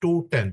to 10।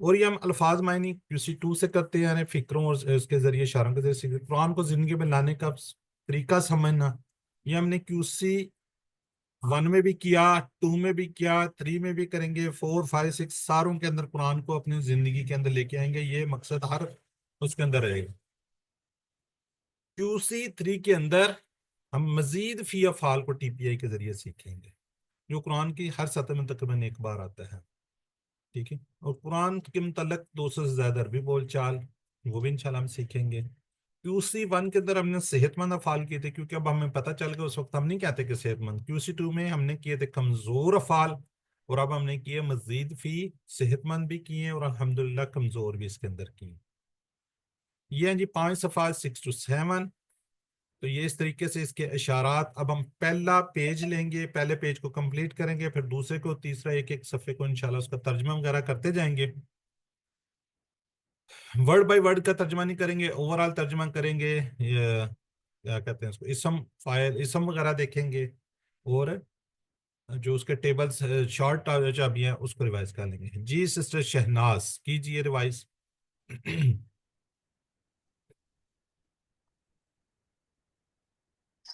اور یہ ہم الفاظ معنی QC2 سے کرتے ہیں، یعنی فکروں اور اس کے ذریعے اشاروں کے ذریعے سیکھتے ہیں۔ قرآن کو زندگی میں لانے کا طریقہ سمجھنا، یہ ہم نے QC1 میں بھی کیا، 2 میں بھی کیا، 3 میں بھی کریں گے، 4 5 6 ساروں کے اندر قرآن کو اپنی زندگی کے اندر لے کے آئیں گے، یہ مقصد ہر اس کے اندر رہے گا۔ QC3 کے اندر ہم مزید فی افعال کو TPI کے ذریعے سیکھیں گے، جو قرآن کی ہر سطح میں تقریباً ایک بار آتا ہے، ٹھیک ہے۔ اور قرآن کے متعلق 200 سے زیادہ عربی بول چال، وہ بھی انشاءاللہ ہم سیکھیں گے۔ QC1 کے اندر ہم نے صحت مند افعال کیے تھے، کیونکہ اب ہمیں پتہ چل گیا، اس وقت ہم نہیں کہتے کہ صحت مند۔ QC2 میں ہم نے کیے تھے کمزور افعال، اور اب ہم نے کیے مزید فی صحت مند بھی کیے ہیں، اور الحمدللہ کمزور بھی اس کے اندر کیے۔ یہ ہیں جی 5 صفحات 6 to 7۔ تو یہ اس طریقے سے اس کے اشارات، اب ہم پہلا پیج لیں گے، پہلے پیج کو کمپلیٹ کریں گے، پھر دوسرے کو، تیسرا، ایک ایک صفحے کو انشاءاللہ اس کا ترجمہ وغیرہ کرتے جائیں گے۔ ورڈ بائی ورڈ کا ترجمہ نہیں کریں گے، اوور آل ترجمہ کریں گے۔ کیا کہتے ہیں اس کو، اسم فائل، اسم وغیرہ دیکھیں گے، اور جو اس کے ٹیبلز شارٹ بھی ہیں اس کو ریوائز کر لیں گے۔ جی سسٹر شہناز کیجئے ریوائز۔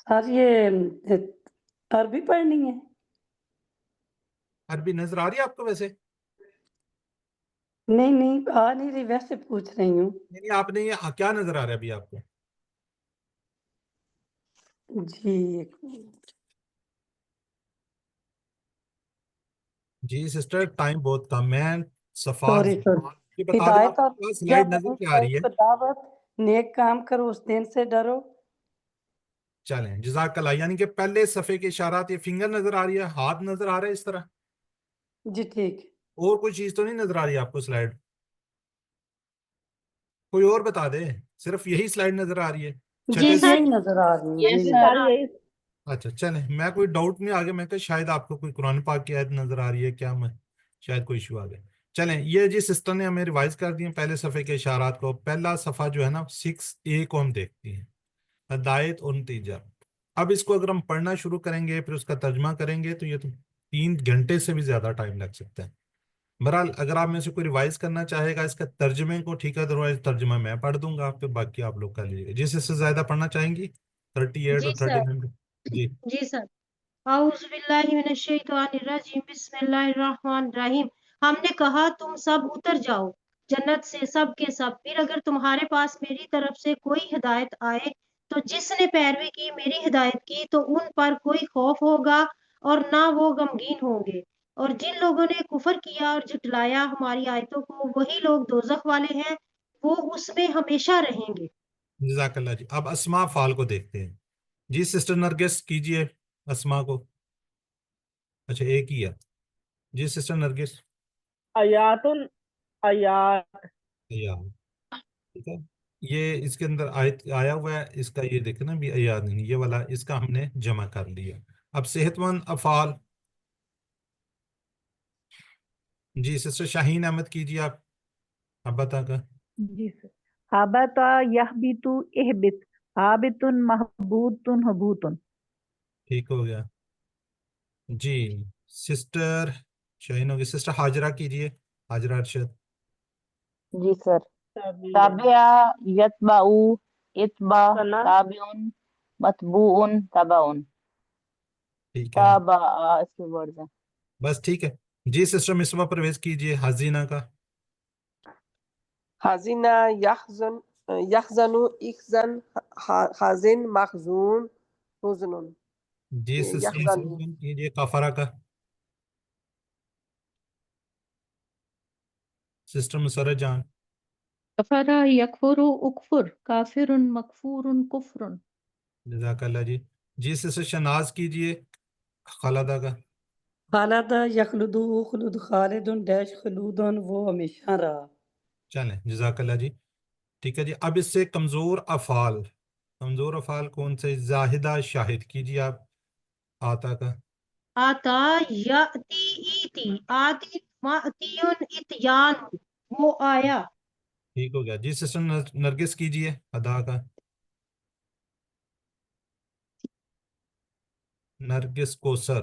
سر یہ عربی پڑھنی ہے؟ عربی نظر آ رہی ہے آپ کو ویسے؟ نہیں نہیں، آ نہیں رہی، ویسے پوچھ رہی ہوں۔ نہیں آپ نے، یہ کیا نظر آ رہا ہے ابھی آپ کو؟ جی ایک منٹ۔ جی سسٹر ٹائم بہت کم ہے، صفحات سوری سوری، یہ بتا دوں ہدایت آپ اور کو یا سلائیڈ نظر بنی کیا آ رہی اسرائیل ہے؟ کو دعوت، نیک کام کرو، اس دن سے ڈرو۔ چلیں جزاک اللہ، یعنی کہ پہلے صفحے کے اشارات، یہ فنگر نظر آ رہی ہے، ہاتھ نظر آ رہا ہے اس طرح، جی ٹھیک۔ اور کوئی چیز تو نہیں نظر آ رہی ہے آپ کو سلائیڈ؟ کوئی اور بتا دے، صرف یہی سلائیڈ نظر آ رہی ہے؟ جی چھٹے سے، یہی نظر آ رہی ہے، یس جی سر ساری یہی اچھا چلیں، میں کوئی ڈاؤٹ میں آگے، میں کہ شاید آپ کو کوئی قرآن پاک کی آیت نظر آ رہی ہے کیا، میں شاید کوئی ایشو آ گیا۔ چلیں یہ جی سسٹر نے ہمیں ریوائز کر دی پہلے صفحے کے اشارات کو۔ پہلا صفحہ جو ہے نا 6A کو ہم دیکھتے ہیں، ہدایت اور نتیجہ۔ اب اس کو اگر ہم پڑھنا شروع کریں گے، پھر اس کا ترجمہ کریں گے، تو یہ تو 3 گھنٹے سے بھی زیادہ ٹائم لگ سکتا ہے۔ بہرحال اگر آپ میں سے کوئی ریوائز کرنا چاہے گا اس کا ترجمے کو، ٹھیک ہے، ادروائز ترجمہ میں پڑھ دوں گا، پھر باقی آپ لوگ کر لیجیے گا۔ جس سے زیادہ پڑھنا چاہیں گی 38 جی اور سر 39۔ جی جی سر اعوذ باللہ من الشیطان الرجیم بسم اللہ الرحمن الرحیم۔ ہم نے کہا تم سب اتر جاؤ جنت سے، سب کے سب، پھر اگر تمہارے پاس میری طرف سے کوئی ہدایت آئے تو جس نے پیروی کی میری ہدایت کی تو ان پر کوئی خوف ہوگا اور نہ وہ غمگین ہوں گے، اور جن لوگوں نے کفر کیا اور جھٹلایا ہماری آیتوں کو وہی لوگ دوزخ والے ہیں، وہ اس میں ہمیشہ رہیں گے۔ جزاک اللہ جی۔ اب اسماء فعال کو دیکھتے ہیں۔ جی سسٹر نرگس کیجئے اسماء کو۔ اچھا ایک ہی ہے، جی سسٹر نرگس۔ آیات آیات یا ٹھیک ہے، یہ اس کے اندر آیت آیا ہوا ہے، اس کا یہ دیکھنا بھی یاد نہیں، یہ والا اس کا ہم نے جمع کر لیا۔ اب صحت مند افعال، جی سسٹر شاہین احمد کیجیے آپ، اب بتا کر۔ جی سر۔ ہابت یحبط اہبط، ہابط محبوط حبوط۔ ٹھیک ہو گیا جی۔ سسٹر شاہین ہوگی، سسٹر حاجرہ کیجیے، حاجرہ ارشد۔ جی سر۔ تابعین، تابع یتبع، اتبع، سنا تابع، متبوع، تبع، ٹھیک ہے تابع، اس کے ورڈز ہیں۔ بس ٹھیک ہے جی۔ سسٹر مصباح پرویز کیجیے حزینہ کا۔ حزینہ یحزن، یحزن احزن، حازن محزون حزن، جی یہ سسٹر یحزن ہے۔ مسلم کیجیے کافرہ کا۔ سسٹر مسرت جان۔ کفر یکفر اکفر، کافر مکفور کفر۔ جزاک اللہ جی۔ جی سسٹر شناز کیجیے خالدہ کا۔ خالد یخلد خلود، خالد ڈیش خلود، وہ ہمیشہ رہا۔ چلیں جزاک اللہ جی۔ ٹھیک ہے جی۔ اب اس سے کمزور افعال، کمزور افعال کون سے؟ زاہدہ شاہد کیجیے آپ، آتا کا۔ آتا یاتی ایتی، آتی ماتیون اتیان، وہ آیا۔ ٹھیک ہو گیا جی۔ سسٹر نرگس کیجیے ادا کا۔ نرگس کوثر۔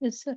Yes, sir.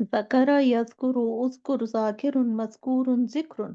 ذكر يذكر اذكر ذاكر مذكور ذكر.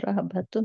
رهبة.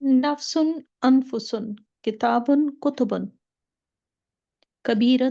نفس أنفس كتاب كتب. كبيرة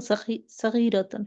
صغيرة.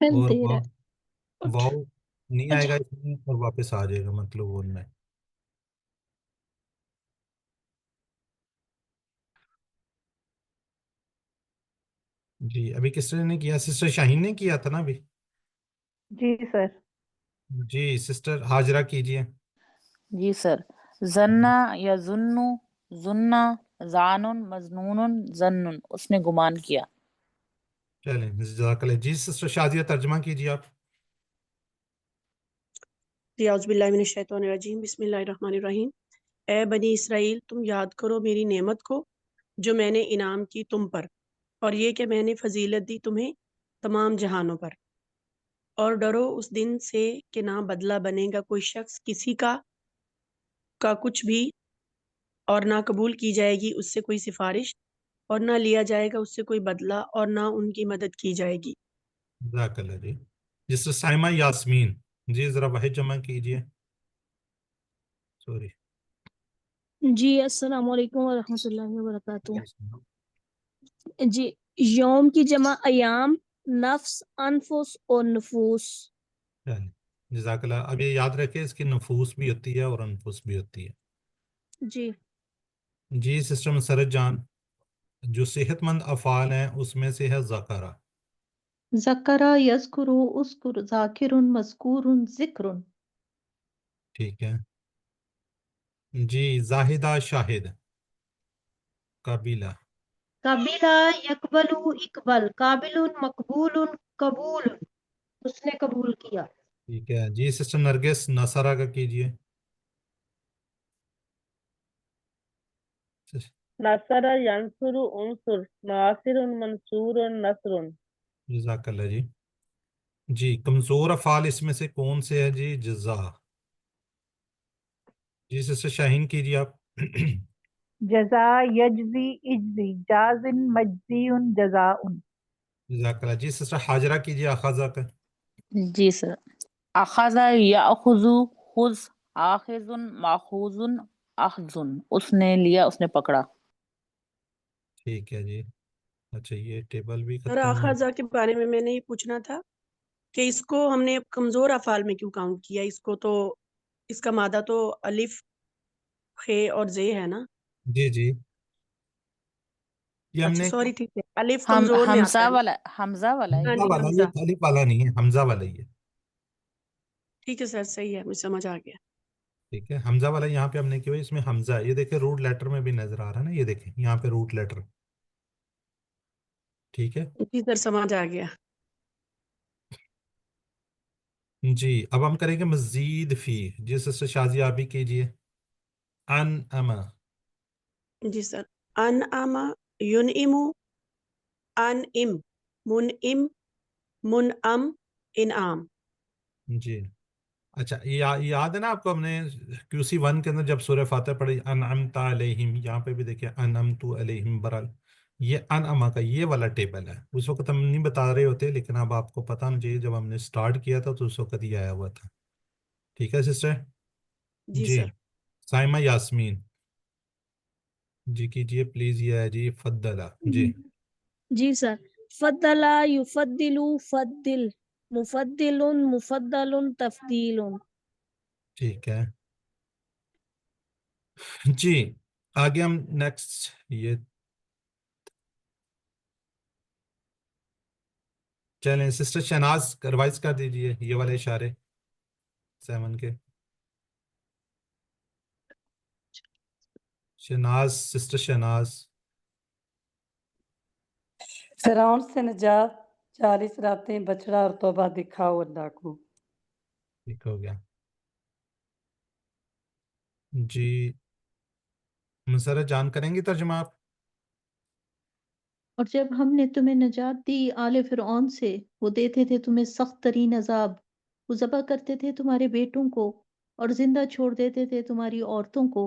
اور فالديرة واو نہیں آئے گا اجہ اس میں اور واپس آ جائے گا مطلب ان میں. جی ابھی کس نے کیا؟ سسٹر شاہین نے کیا تھا نا ابھی. جی سر. جی سسٹر ہاجرہ کیجئے. جی سر. زنا یا ظنو، ظنہ، زانن، مظنون، ظنن، اس نے گمان کیا. چلیں جزاک اللہ. جی سسٹر شازیہ ترجمہ کیجئے آپ. جی اعوذ باللہ من الشیطان الرجیم، بسم اللہ الرحمن الرحیم. اے بنی اسرائیل، تم یاد کرو میری نعمت کو جو میں نے انعام کی تم پر، اور یہ کہ میں نے فضیلت دی تمہیں تمام جہانوں پر. اور ڈرو اس دن سے کہ نہ بدلہ بنے گا کوئی شخص کسی کا کچھ بھی، اور نہ قبول کی جائے گی اس سے کوئی سفارش، اور نہ لیا جائے گا اس سے کوئی بدلہ، اور نہ ان کی مدد کی جائے گی. جزاک اللہ. جی جسٹر سائمہ یاسمین، جی ذرا واحد جمع کیجئے. سوری. جی السلام علیکم ورحمۃ اللہ وبرکاتہ. جی یوم کی جمع ایام، نفس، انفس اور نفوس. چلیں جزاک اللہ. اب یہ یاد رکھیں اس کی نفوس بھی ہوتی ہے اور انفس بھی ہوتی ہے. جی جی سسٹر مسرت جان، جو صحت مند افعال ہیں اس میں سے ہے ذکرہ. ذکر یذکر اذکر ذاکر مذکور ذکر. ٹھیک ہے. جی زاہدہ شاہد، قبیلہ. قبیلہ یقبل اقبل، قابل مقبول قبول، اس نے قبول کیا. ٹھیک ہے. جی سسٹر نرگس نصرہ کا کیجئے. نصر ینصر انصر، ناصر منصور نصر. جزاک اللہ. جی جی کمزور افعال اس میں سے کون سے ہے؟ جی جزا. جی سسٹر شاہین کیجئے آپ. جزا، یجزی، اجزی، جازن، مجزی، جزاء. جزاک اللہ. جی سسٹر حاجرہ کیجئے اخذہ کا. جی سر. اخذ یاخذ، خذ، آخذ، ماخوذ، اخذ، اس نے لیا، اس نے پکڑا. ٹھیک ہے. جی اچھا یہ ٹیبل بھی سر ختم ہو. آخذہ کے بارے میں نے یہ پوچھنا تھا کہ اس کو ہم نے کمزور افعال میں کیوں کاؤنٹ کیا؟ اس کو تو اس کا مادہ تو الف، خ اور زے ہے نا. جی جی یہ ہم اچھا نے سوری، ٹھیک ہے، الف ہم کمزور میں آتا حمزہ ہے نا. والا، حمزہ والا ہے ہاں حمزہ جی یہ. والا، حمزہ. یہ الف والا نہیں ہے، حمزہ والا ہی ہے. ٹھیک ہے سر، صحیح ہے، مجھے سمجھ آ گیا. ٹھیک ہے. حمزہ والا یہاں پہ ہم نے کیا ہوا، اس میں حمزہ ہے. یہ دیکھیں روٹ لیٹر میں بھی نظر آ رہا ہے نا، یہ دیکھیں یہاں پہ روٹ لیٹر. ٹھیک ہے. جی سر سمجھ آ گیا. جی اب ہم کریں گے مزید فی. جی سسٹر شازیہ آپ بھی کیجئے. ان اما. جی سر. انعم، ینعم، انعم، منعم، منعم، انعام. جی اچھا یاد ہے نا آپ کو، ہم نے QC1 کے اندر جب سورہ فاتح پڑھی انعمت علیہم، یہاں پہ بھی دیکھیں انعمت علیہم برال. یہ انعما کا یہ والا ٹیبل ہے. اس وقت ہم نہیں بتا رہے ہوتے، لیکن اب آپ کو پتہ ہونا چاہیے جب ہم نے سٹارٹ کیا تھا تو اس وقت یہ آیا ہوا تھا. ٹھیک ہے سسٹر. جی جی سر. سائمہ یاسمین جی کیجئے پلیز. یہ ہے جی فضلہ. جی جی سر. فضل یفضل فضل، مفضل مفضل تفضیل. ٹھیک ہے. جی آگے ہم نیکسٹ یہ چلیں سسٹر شہناز ریوائز کر دیجئے یہ والے اشارے 7 کے. شہناز، سسٹر شہناز. فرعون سے نجات، 40 راتیں، بچڑا اور توبہ دکھاؤ اللہ کو. ٹھیک ہو گیا. جی مسرت جان کریں گی ترجمہ آپ؟ اور جب ہم نے تمہیں نجات دی آل فرعون سے، وہ دیتے تھے تمہیں سخت ترین عذاب، وہ ذبح کرتے تھے تمہارے بیٹوں کو اور زندہ چھوڑ دیتے تھے تمہاری عورتوں کو،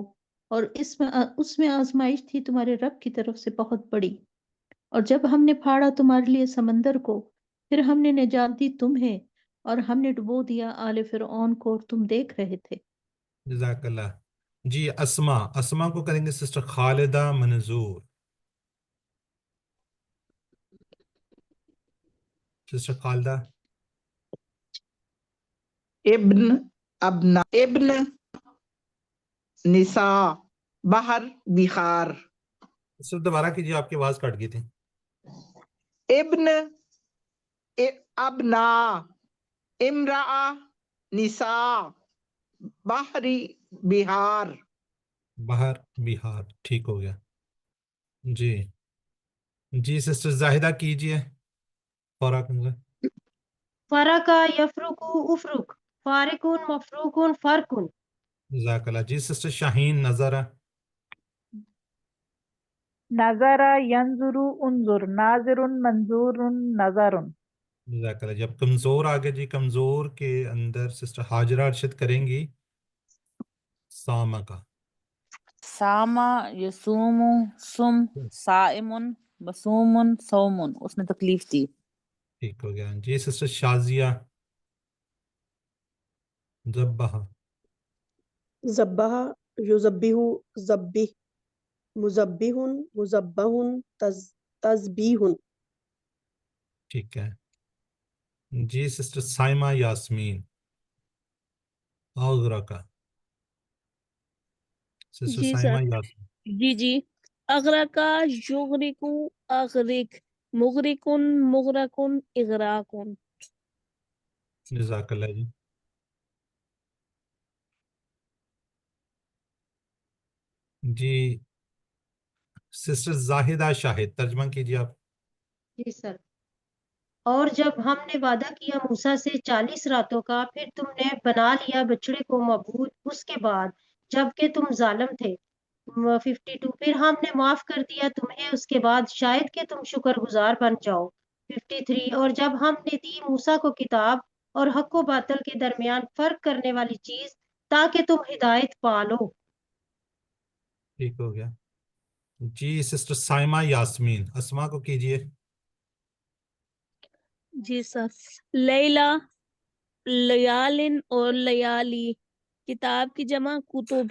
اور اس میں آزمائش تھی تمہارے رب کی طرف سے بہت بڑی. اور جب ہم نے پھاڑا تمہارے لیے سمندر کو، پھر ہم نے نجات دی تمہیں، اور ہم نے ڈبو دیا آل فرعون کو اور تم دیکھ رہے تھے. جزاک اللہ. جی اسما کو کریں گے سسٹر خالدہ منظور. سسٹر خالدہ. ابن ابنا ابن نسا بحر بہار صرف دوبارہ کیجیے، آپ کی آواز کٹ گئی تھی. ابن ابنا امرا نسا بحری بہار بہر بہار، ٹھیک ہو گیا. جی جی سسٹر زاہدہ کیجیے. فوراً فرق یفرق افرق، فارق مفروق فرق. جزاک اللہ. جی سسٹر شاہین نظر. نظر ینظر انظر ناظر منظور نظر. جزاک اللہ. جب کمزور آگے جی کمزور کے اندر سسٹر حاجرہ ارشد کریں گی سامہ کا. ساما یسوم سم سائمن بسومن سومن، اس نے تکلیف دی. ٹھیک ہو گیا. جی سسٹر شازیہ ذبح. ذبح یذبح ذبح، مذبح مذبح، تذبیح. ٹھیک ہے. جی سسٹر سائمہ یاسمین اغرقہ. سسٹر جی سائمہ سر. یاسمین. جی اغرق یغرق اغرق مغرق مغرق اغراق. جزاک اللہ جی. جی سسٹر زاہدہ شاہد ترجمہ کیجیے آپ. جی سر. اور جب ہم نے وعدہ کیا موسیٰ سے 40 راتوں کا، پھر تم نے بنا لیا بچڑے کو معبود اس کے بعد جبکہ تم ظالم تھے. 52 پھر ہم نے معاف کر دیا تمہیں اس کے بعد شاید کہ تم شکر گزار بن جاؤ. 53 اور جب ہم نے دی موسیٰ کو کتاب اور حق و باطل کے درمیان فرق کرنے والی چیز تاکہ تم ہدایت پالو. ٹھیک ہو گیا. جی سسٹر سائمہ یاسمین اسما کو کیجیے. جی سر. لیلا لیالن اور لیالی، کتاب کی جمع کتب.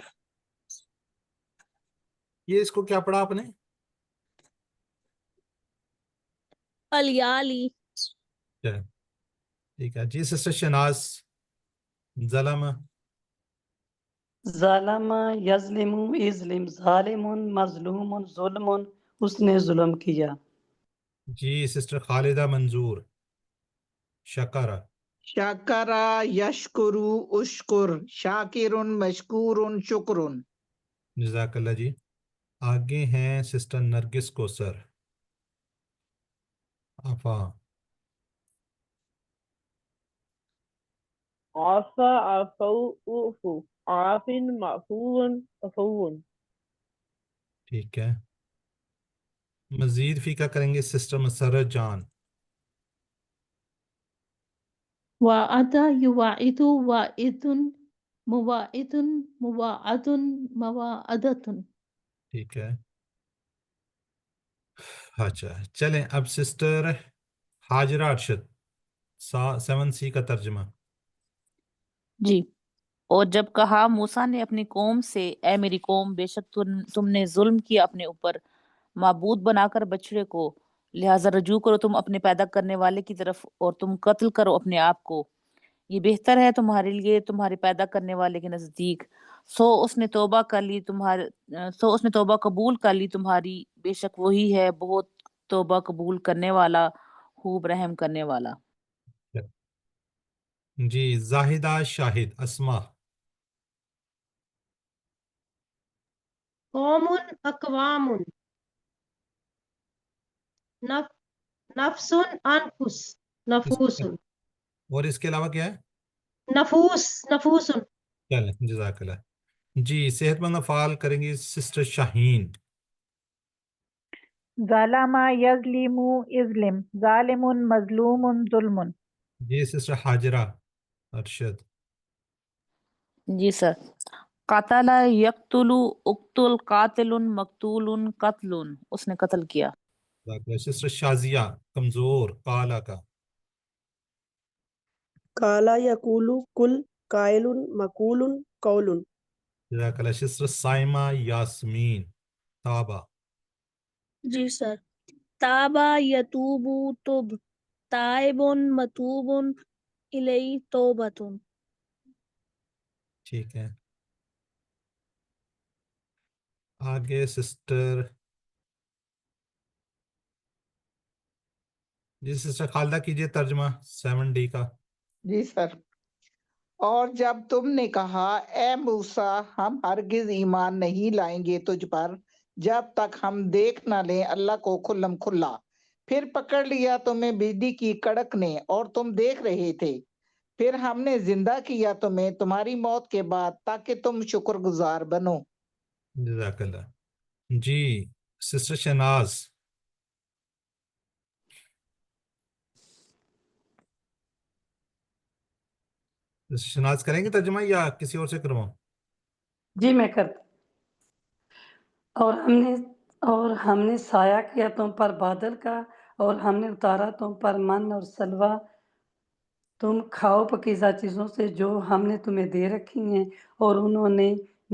یہ اس کو کیا پڑھا آپ نے؟ الیالی. چلیں، ٹھیک ہے. جی سسٹر شناز ظلم. ظالم یظلم اظلم ظالم مظلوم ظلم، اس نے ظلم کیا. جی سسٹر خالدہ منظور شکر. شکر یشکر اشکر شاکر مشکور شکر. جزاک اللہ جی. آگے ہیں سسٹر نرگس کوثر آفا. عفا عفو اوفو عافن معفون عفون. ٹھیک ہے. مزید فیقہ کریں گے سسٹر مسرت جان. وعد یواعد واعد مواعد مواعد مواعدۃ. ٹھیک ہے. اچھا چلیں اب سسٹر حاجرہ ارشد 7C کا ترجمہ. جی. اور جب کہا موسیٰ نے اپنی قوم سے، اے میری قوم، بے شک تم نے ظلم کیا اپنے اوپر معبود بنا کر بچڑے کو، لہٰذا رجوع کرو تم اپنے پیدا کرنے والے کی طرف اور تم قتل کرو اپنے آپ کو، یہ بہتر ہے تمہارے لیے تمہارے پیدا کرنے والے کے نزدیک. سو اس نے توبہ قبول کر لی تمہاری، بے شک وہی ہے بہت توبہ قبول کرنے والا، خوب رحم کرنے والا. جی زاہدہ شاہد اسما. قوم اقوام، نفس انفس نفوس اور اس کے علاوہ کیا ہے؟ نفوس. چلیں جزاک اللہ. جی صحت مند افعال کریں گی سسٹر شاہین. ظلم یظلم اظلم ظالم مظلوم ظلم. جی سسٹر حاجرہ ارشد. جی سر. قاتل یقتل اقتل قاتل مقتول قتل، اس نے قتل کیا. سسٹر شازیہ کمزور قالا کا. کالا یقول کل قائل مقول قول. جزاک اللہ. سسٹر سائمہ یاسمین تابہ. جی سر. تابا یتوبو تب، تائب متوب الی توبۃ. ٹھیک ہے، آگے سسٹر، جی سسٹر خالدہ کیجئے ترجمہ 7D کا۔ جی سر۔ اور جب تم نے کہا اے موسیٰ ہم ہرگز ایمان نہیں لائیں گے تجھ پر جب تک ہم دیکھ نہ لیں اللہ کو کھلم کھلا، پھر پکڑ لیا تمہیں بجلی کی کڑک نے اور تم دیکھ رہے تھے، پھر ہم نے زندہ کیا تمہیں تمہاری موت کے بعد تاکہ تم شکر گزار بنو۔ جزاک اللہ۔ جی سسٹر شہناز، سسٹر شہناز کریں گے ترجمہ یا کسی اور سے کرواؤں؟ جی میں کرتی۔ اور ہم نے سایہ کیا تم پر بادل کا، اور ہم نے اتارا تم پر من اور سلوہ، تم کھاؤ پکیزہ چیزوں سے جو ہم نے تمہیں دے رکھی ہیں، اور انہوں نے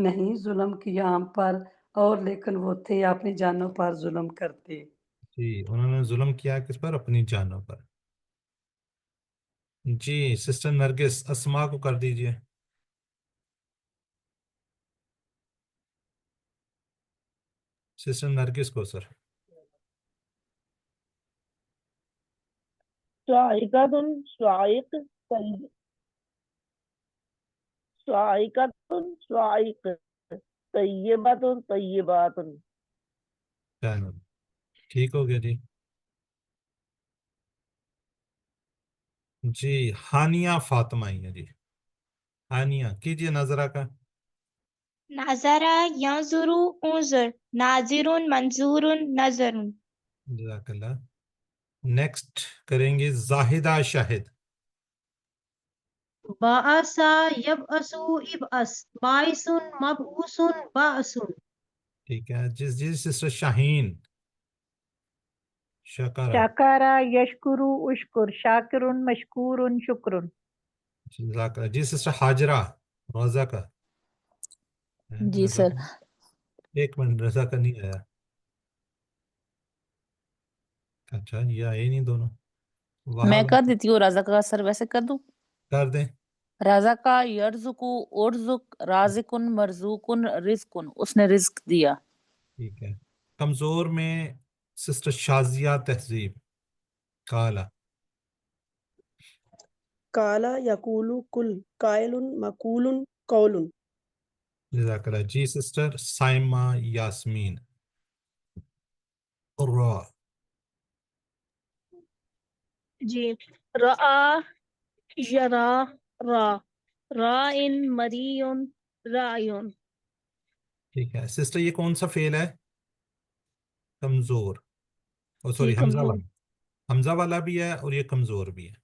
نہیں ظلم کیا ہم پر، اور لیکن وہ تھے اپنی جانوں پر ظلم کرتے۔ جی انہوں نے ظلم کیا کس پر؟ اپنی جانوں پر۔ جی سسٹر نرگس، اسما کو کر دیجئے۔ سسٹر نرگس کو سر۔ صاعقۃ صاعق، صاعقۃ صاعق، طیبۃ طیبات۔ چلو ٹھیک ہو گیا جی۔ جی ہانیہ فاطمہ ہی ہے جی، ہانیہ کیجئے نظرہ کا۔ نظر ینظر انظر، ناظر منظور نظر۔ جزاک اللہ۔ نیکسٹ کریں گے زاہدہ شاہد۔ بعث یبعث ابعث، باعث مبعوث بعث۔ ٹھیک ہے جی سسٹر شاہین، شکرہ۔ شکر یشکر اشکر، شاکر مشکور شکر۔ جزاک اللہ۔ جی سسٹر حاجرہ، روزہ کا۔ جی سر۔ ایک منٹ، رضا کا نہیں آیا۔ اچھا یہ آئے نہیں دونوں۔ میں وہاں کر دیتی ہوں رازق کا سر، ویسے کر دوں؟ کر دیں۔ رازق یرزق ارزق رازق مرزوق رزق، اس نے رزق دیا۔ ٹھیک ہے، کمزور میں سسٹر شازیہ تہذیب، کالا۔ کالا یقول کل، قائل مقول قول۔ جزاک اللہ۔ جی سسٹر سائمہ یاسمین، را۔ جی رآ یرا، را، رائن مریون رایون۔ ٹھیک ہے سسٹر، یہ کون سا فعل ہے؟ کمزور، او جی سوری حمزہ کمزور، والا، حمزہ والا بھی ہے اور یہ کمزور بھی ہے۔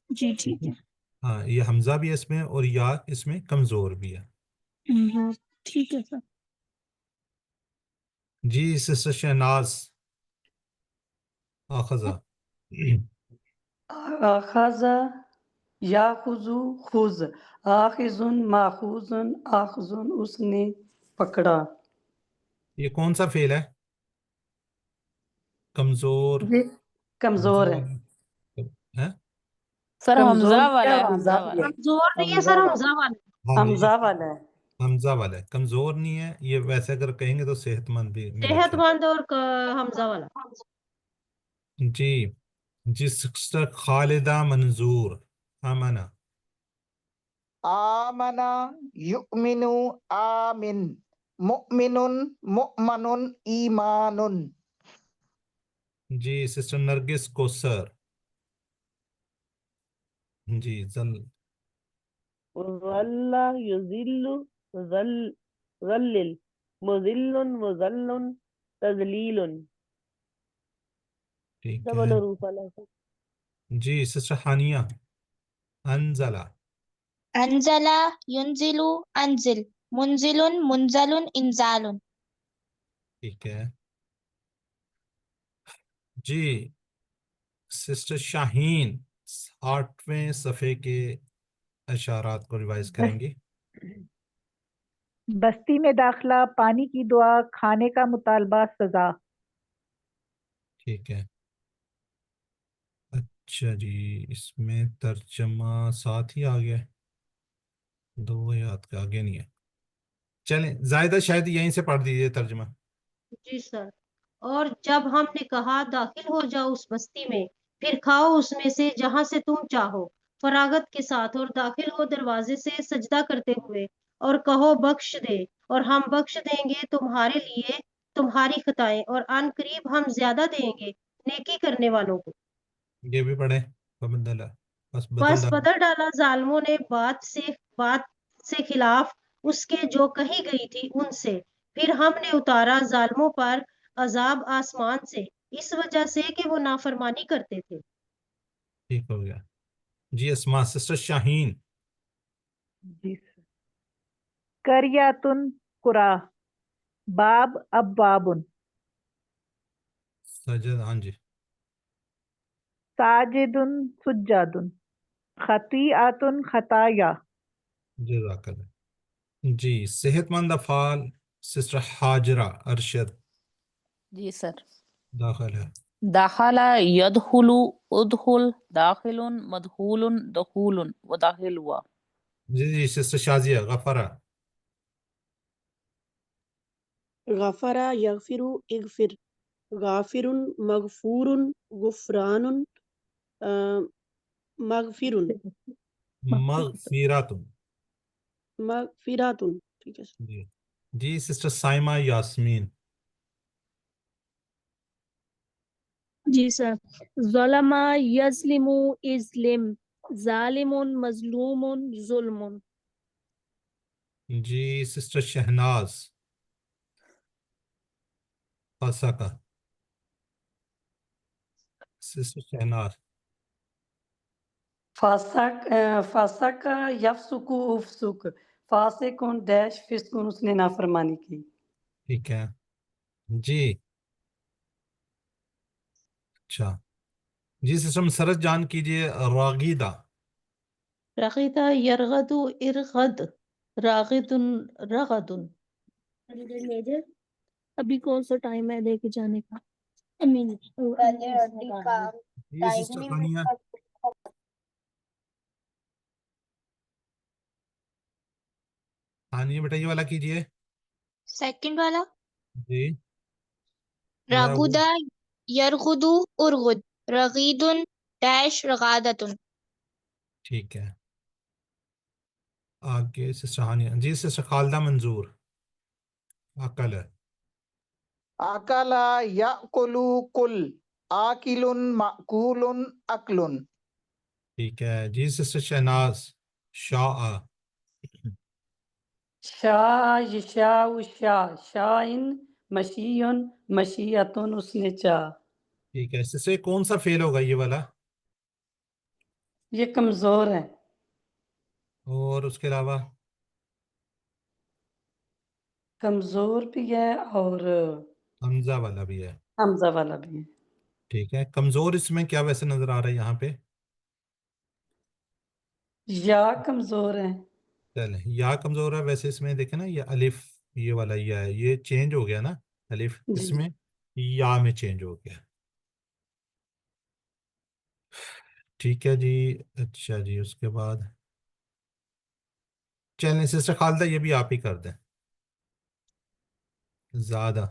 جی ٹھیک ٹھیک ہے، ہے۔ ہاں یہ حمزہ بھی ہے اس میں اور یا اس میں کمزور بھی ہے۔ ٹھیک ہے سر۔ جی سسٹر شہناز، آخذہ۔ آخذ یاخذ خذ، آخذ ماخوذ آخذ، اس نے پکڑا۔ یہ کون سا فعل ہے؟ کمزور، یہ کمزور حمزہ ہے، والا ہے؟ سر کمزور حمزہ بھی ہے والا ہے، اور حمزہ حمزہ بھی والا۔ ہے۔ کمزور نہیں ہے حمزہ سر، والا، حمزہ والا۔ ہاں جی حمزہ والا ہے۔ حمزہ والا ہے، کمزور نہیں ہے یہ، ویسے اگر کہیں گے تو صحت مند بھی میں صحت لکھیں۔ مند اور حمزہ والا۔ جی جی سسٹر خالدہ منظور، آمنہ۔ آمنا یؤمن آمن، مؤمن مؤمن ایمان۔ جی سسٹر نرگس کوثر، جی ظل یذل، ذلل، مذل مذل تذلیل۔ ٹھیک ڈبل ہے حروف والا ہے۔ جی سسٹر حانیہ، انزلہ۔ انزل ینزل انزل، منزل منزل انزال۔ ٹھیک ہے جی سسٹر شاہین، 8ویں صفحے کے اشارات کو ریوائز کریں گی۔ بستی میں داخلہ، پانی کی دعا، کھانے کا مطالبہ، سزا۔ ٹھیک ہے، اچھا جی اس میں ترجمہ ساتھ ہی آ گیا ہے۔ دو آیات کا آگے نہیں ہے. چلیں زائدہ شاید یہیں سے پڑھ دیجیے ترجمہ. جی سر. اور جب ہم نے کہا داخل ہو جاؤ اس بستی میں، پھر کھاؤ اس میں سے جہاں سے تم چاہو فراغت کے ساتھ، اور داخل ہو دروازے سے سجدہ کرتے ہوئے، اور کہو بخش دے، اور ہم بخش دیں گے تمہارے لیے تمہاری خطائیں، اور ان قریب ہم زیادہ دیں گے نیکی کرنے والوں کو. یہ بھی پڑھیں. فبدل بس بدل بس ڈال. بدل ڈالا ظالموں نے بات سے خلاف اس کے جو کہی گئی تھی ان سے، پھر ہم نے اتارا ظالموں پر عذاب آسمان سے اس وجہ سے کہ وہ نافرمانی کرتے تھے. ٹھیک ہو گیا. جی اسماء سسٹر شاہین. جی سر. قریاتن قرا باب ابوابن سجد ہاں جی. ساجدن سجادن خطیئاتن خطایا. جزاک اللہ. جی صحت مند افعال سسٹر حاجرہ ارشد. جی سر. داخل ہے. دخل يدخل ادخل داخل مدخول دخول وداخل ہوا. جی سسٹر شازیہ غفرہ. غفر یغفر اغفر غافر مغفور غفران مغفر مغفرات. مغفرات. ٹھیک ہے سر. جی جی سسٹر سائمہ یاسمین. جی سر. ظلم یظلم ازلم ظالم مظلوم ظلم. جی سسٹر شہناز فسقہ. سسٹر شہناز. فاسق یفسق افسق فاسقون ڈیش فسقون اس نے نافرمانی کی. ٹھیک ہے. جی اچھا. جی سسٹر مسرت جان کیجئے راغیدہ. رغد یرغد ارغد راغد رغد. ابھی کون سا ٹائم ہے لے کے جانے کا؟ جی سسٹر ثانیہ. ثانیہ بیٹا یہ والا کیجئے. سیکنڈ والا جی ذرا وہ. راغدا یرغدو ارغد رغیدن ڈیش رغادتن. ٹھیک ہے. آگے سسٹر ہانیہ. جی سسٹر خالدہ منظور عقل ہے. اکلا یاکلو کل آکل ماکول اکل. ٹھیک ہے. جی سسٹر شہناز شاء. شاء یشاء شاء شاءن مشیون مشیتن اس نے چاہ. ٹھیک ہے. سسٹر یہ کون سا فعل ہوگا یہ والا؟ یہ کمزور ہے. اور اس کے علاوہ کمزور بھی ہے اور حمزہ والا بھی ہے. حمزہ والا بھی ہے. ٹھیک ہے. کمزور اس میں کیا ویسے نظر آ رہا ہے یہاں پہ؟ یا کمزور ہے. چلیں یا کمزور ہے. ویسے اس میں دیکھیں نا یہ الف یہ والا یا ہے یہ چینج ہو گیا نا. الف اس جی میں یا میں چینج ہو گیا. ٹھیک ہے جی. اچھا جی اس کے بعد چلیں سسٹر خالدہ یہ بھی آپ ہی کر دیں. زیادہ.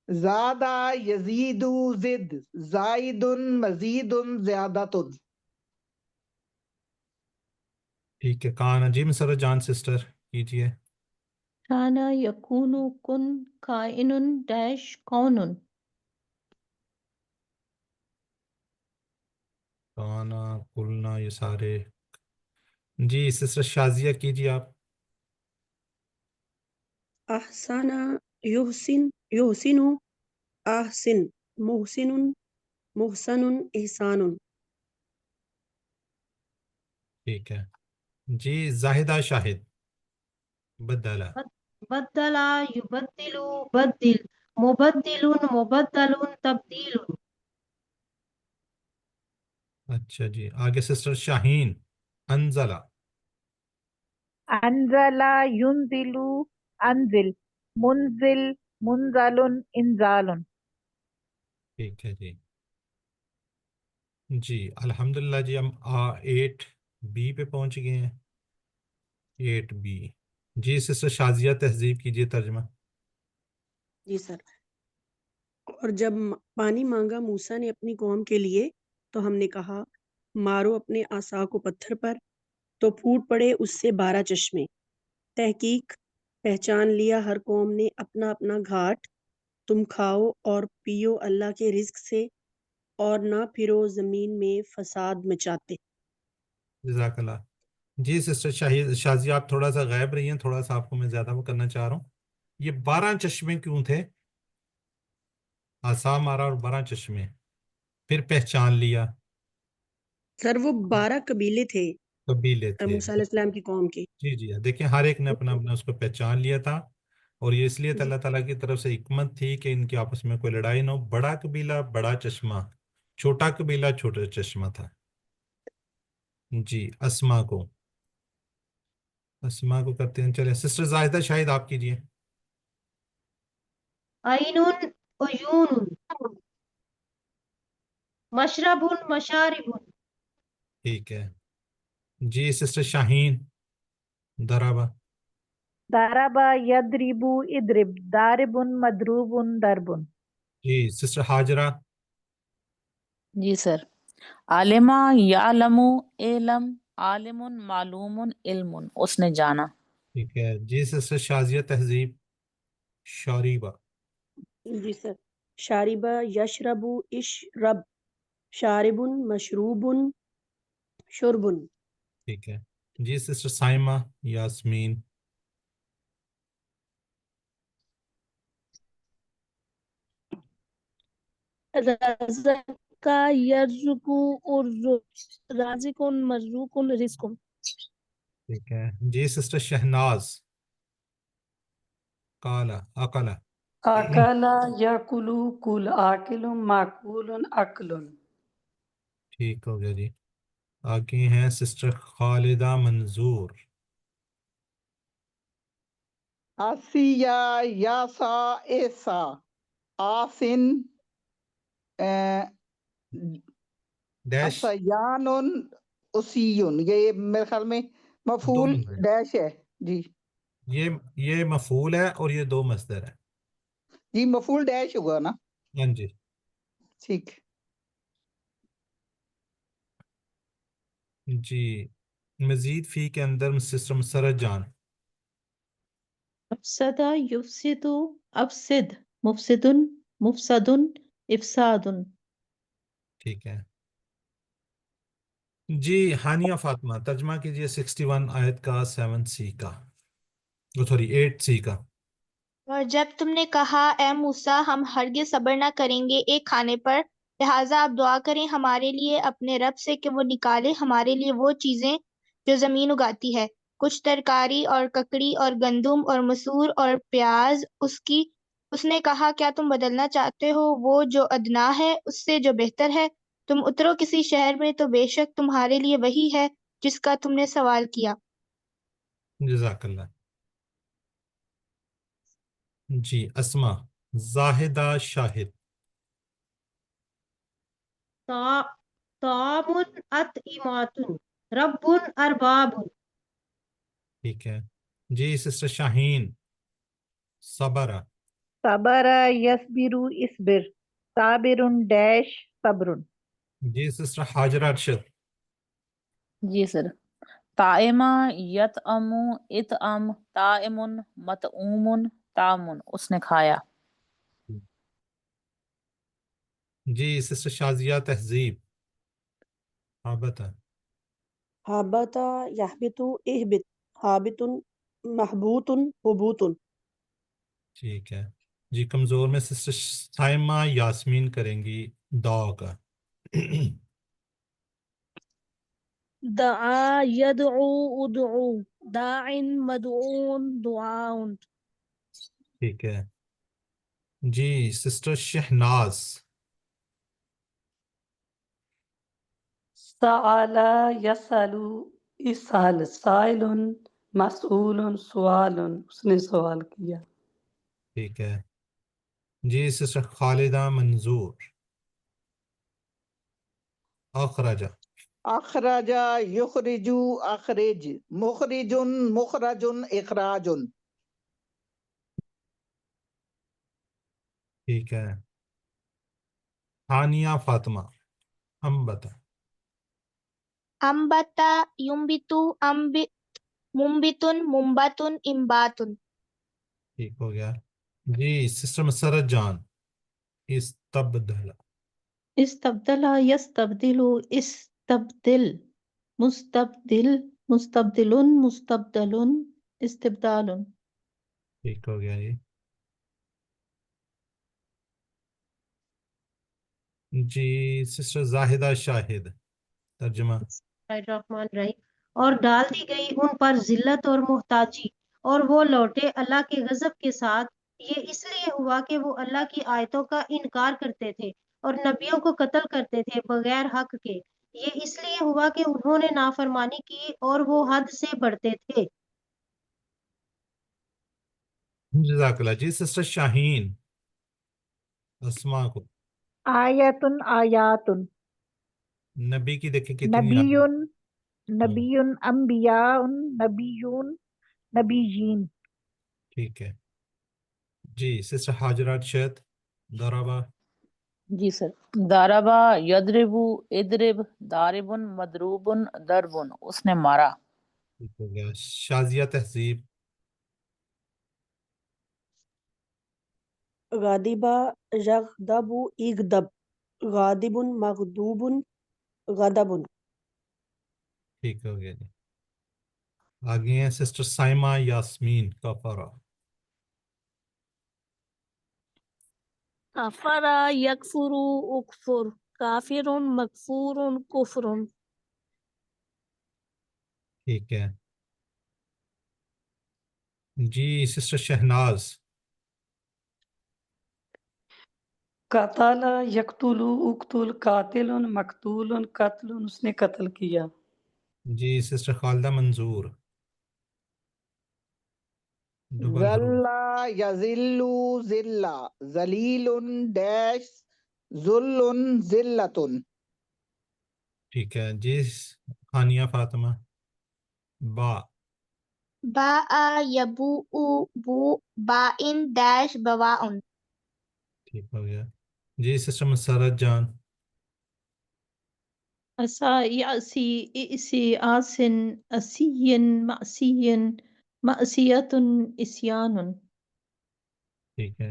زادہ یزید زد زائد مزید زیادت. ٹھیک ہے. کان جی مسرت جان سسٹر کیجئے. کانا یکون کن کائن ڈیش کون. کانا کلنا یہ سارے. جی سسٹر شازیہ کیجئے آپ. احسن یحسن یحسن احسن محسن محسن احسان. ٹھیک ہے. جی زاہدہ شاہد بدلہ. بدلا یبدلو بدل مبدل مبدل تبدیل. اچھا جی آگے سسٹر شاہین انزلہ. انزلا ینزلو انزل منزل منزل انزال. ٹھیک ہے جی. جی الحمدللہ جی ہم 8B پہ پہنچ گئے ہیں. 8B. جی سسٹر شازیہ تہذیب کیجیے ترجمہ. جی سر. اور جب پانی مانگا موسیٰ نے اپنی قوم کے لیے تو ہم نے کہا مارو اپنے عصا کو پتھر پر تو پھوٹ پڑے اس سے 12 چشمے. تحقیق پہچان لیا ہر قوم نے اپنا اپنا گھاٹ. تم کھاؤ اور پیو اللہ کے رزق سے اور نہ پھرو زمین میں فساد مچاتے. جزاک اللہ. جی سسٹر شازیہ آپ تھوڑا سا غائب رہی ہیں, تھوڑا سا آپ کو میں زیادہ وہ کرنا چاہ رہا ہوں. یہ 12 چشمے کیوں تھے؟ عصا مارا اور 12 چشمے, پھر پہچان لیا. سر وہ 12 قبیلے تھے قبیلے تھے. موسیٰ علیہ السلام کی قوم کے. جی جی دیکھیں ہر ایک نے اپنا اپنا اس کو پہچان لیا تھا, اور یہ اس لیے اللہ تعالیٰ کی طرف سے حکمت تھی کہ ان کی آپس میں کوئی لڑائی نہ ہو. بڑا قبیلہ بڑا چشمہ, چھوٹا قبیلہ چھوٹا چشمہ تھا. جی اسما کو کرتے ہیں. چلے سسٹر زاہدہ شاہد آپ کیجیے. عینون عیون مشرب مشارب. ٹھیک ہے. جی سسٹر شاہین درابا. ضرب يضرب اضرب ضارب مضروب ضرب. جی سسٹر ہاجرہ. جی سر. عالمہ یعلم علم عالم معلوم علم اس نے جانا. ٹھیک ہے. جی سسٹر شازیہ تہذیب شاریبہ. جی سر. شاربہ یشرب اشرب شارب مشروب شرب. ٹھیک ہے. جی سسٹر سائمہ یاسمین. رزق یرزق رازق مرزوق رزق. ٹھیک ہے. جی سسٹر شہناز کالا اقلا. اکلا یاکلو کل آکل معقول عقل. ٹھیک ہو گیا جی. آگے ہیں سسٹر خالدہ منظور. آسیہ یاسا ایسا آسن ڈیش اسیان اسیون. یہ میرے خیال میں مفعول دونوں ہیں. ڈیش ہے. جی یہ مفعول ہے اور یہ 2 مصدر ہے. جی مفعول ڈیش ہوگا نا. ہاں جی. ٹھیک. جی مزید فی کے اندر سسٹر مسرت جان. افسد یفسد افسد مفسد مفسد افساد. ٹھیک ہے. جی ہانیہ فاطمہ ترجمہ کیجئے 61 آیت کا 7C کا, سوری 8C کا. اور جب تم نے کہا اے موسیٰ ہم ہرگز صبر نہ کریں گے ایک کھانے پر، لہٰذا آپ دعا کریں ہمارے لیے اپنے رب سے کہ وہ نکالے ہمارے لیے وہ چیزیں جو زمین اگاتی ہے، کچھ ترکاری اور ککڑی اور گندم اور مسور اور پیاز اس نے کہا کیا تم بدلنا چاہتے ہو وہ جو ادنا ہے اس سے جو بہتر ہے؟ تم اترو کسی شہر میں تو بے شک تمہارے لیے وہی ہے جس کا تم نے سوال کیا. جزاک اللہ. جی اسما زاہدہ شاہد. طعام اطعمات رب ارباب. ٹھیک ہے. جی سسٹر شاہین صبر. صبر يصبر اصبر صابر ڈیش صبر. جی سسٹر حاجرہ ارشد. جی سر. طائمہ یطعم اطعم طائم مطعوم طعام اس نے کھایا. جی سسٹر شازیہ تہذیب حابتہ. حابت یحبط اہبط حابط محبوط حبوط. ٹھیک ہے. جی کمزور میں سسٹر سائمہ یاسمین کریں گی دعا کا. دعا يدعو ادعو داع مدعو دعاء. ٹھیک ہے. جی سسٹر شہناز. سأل یسأل اسأل سائل مسئول سوال اس نے سوال کیا. ٹھیک ہے. جی سسٹر خالدہ منظور. اخرجہ. اخرج یخرج اخرج مخرج مخرج اخراج. ٹھیک ہے. ہانیہ فاطمہ. انبتا. أنبت ينبت أنبت منبت منبت إنبات. ٹھیک ہو گیا. جی سسٹر مسرت جان. استبدل. استبدل يستبدل استبدل مستبدل مستبدل مستبدل استبدال. ٹھیک ہو گیا جی. جی سسٹر زاہدہ شاہد. ترجمہ. الرحمن الرحیم. اور ڈال دی گئی ان پر ذلت اور محتاجی اور وہ لوٹے اللہ کے غضب کے ساتھ. یہ اس لیے ہوا کہ وہ اللہ کی آیتوں کا انکار کرتے تھے اور نبیوں کو قتل کرتے تھے بغیر حق کے. یہ اس لیے ہوا کہ انہوں نے نافرمانی کی اور وہ حد سے بڑھتے تھے. جزاک اللہ. جی سسٹر شاہین. اسما کو. آیتن آیاتن نبی کی دیکھیں کتنی نبیون ہاں، نبیون انبیاء نبیون نبیین. ٹھیک ہے. جی سسٹر حاجرات شید. ضربہ. جی سر. داربا یدربو ادرب داربن مدروبن دربن. اس نے مارا. ٹھیک ہو گیا. شازیہ تہذیب. غاضبا یغضب اغضب غاضب مغضوب غضب. ٹھیک ہو گیا جی. آگے ہیں سسٹر سائمہ یاسمین. کفارہ. کفر یکفر اکفر کافر مکفور کفر. ٹھیک ہے. جی سسٹر شہناز. قتل یقتل اقتل قاتل مقتول قتل. اس نے قتل کیا. جی سسٹر خالدہ منظور. ڈبل حروف. ذلہ یذل ذلہ ذلیل ڈیش ذل ذلتن. ٹھیک ہے. جی ہانیہ فاطمہ. با. باء يبوء بو باء داش بواء. ٹھیک ہو گیا. جی سسٹر مسرت جان. عسا یأسی ائسی آسن اسین مأسین مأسیت اسیان. ٹھیک ہے.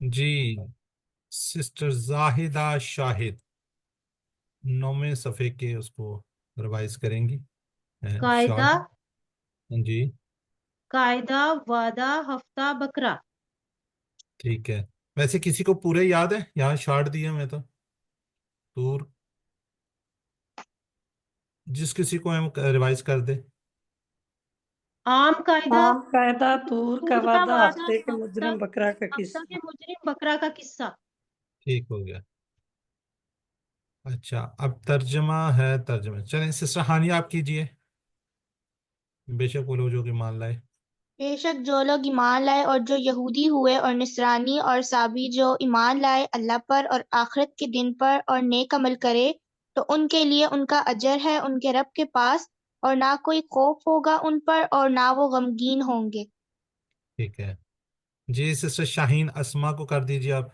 جی سسٹر زاہدہ شاہد. 9ویں صفحے کے اس کو ریوائز کریں گی. قاعدہ شارٹ. جی قاعدہ وعدہ ہفتہ بکرا. ٹھیک ہے. ویسے کسی کو پورے یاد ہے؟ یہاں شارٹ دیا میں تو. طور. جس کسی کو ہم ریوائز کر دے. عام قاعدہ عام قاعدہ طور کا طور کا وعدہ وعدہ ہفتے کے مجرم بکرا کا ہفتہ قصہ. کے مجرم بکرا کا قصہ. ٹھیک ہو گیا. اچھا اب ترجمہ ہے. ترجمہ چلیں سسٹر ہانیہ آپ کیجئے. بے شک وہ لوگ جو کہ مان لائے. بے شک جو لوگ ایمان لائے اور جو یہودی ہوئے اور نصرانی اور صابی جو ایمان لائے اللہ پر اور آخرت کے دن پر اور نیک عمل کرے تو ان کے لیے ان کا اجر ہے ان کے رب کے پاس اور نہ کوئی خوف ہوگا ان پر اور نہ وہ غمگین ہوں گے. ٹھیک ہے. جی سسٹر شاہین اسما کو کر دیجئے آپ.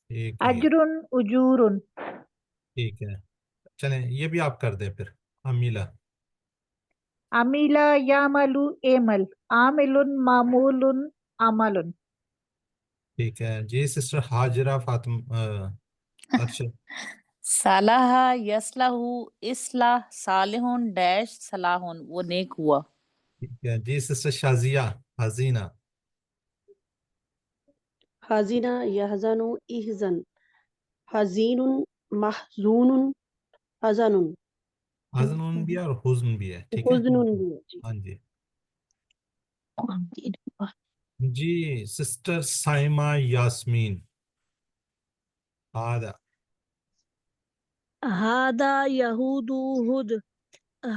ایک ہی ہے. اجرن اجورن ٹھیک ہے. چلیں یہ بھی آپ کر دیں پھر. امیلہ. عمیلا یعمل اعمل عامل معمول عمل. ٹھیک ہے. جی سسٹر حاجرہ فاطمہ ارشد. صالح یصلح اصلاح صالح ڈیش صلاح. وہ نیک ہوا. ٹھیک ہے. جی سسٹر شازیہ حزینہ. حزینہ یحزن احزن حزین محزون حزن. حزن بھی ہے اور حزن بھی ہے. ٹھیک ہے. حزن بھی ہے. جی. ہاں جی. جی سسٹر سائمہ یاسمین. آدھا. ہادا یہود ہد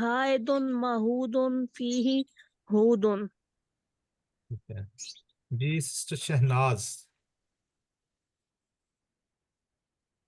ہائد مہود فیہ ہود. ٹھیک ہے. جی سسٹر شہناز.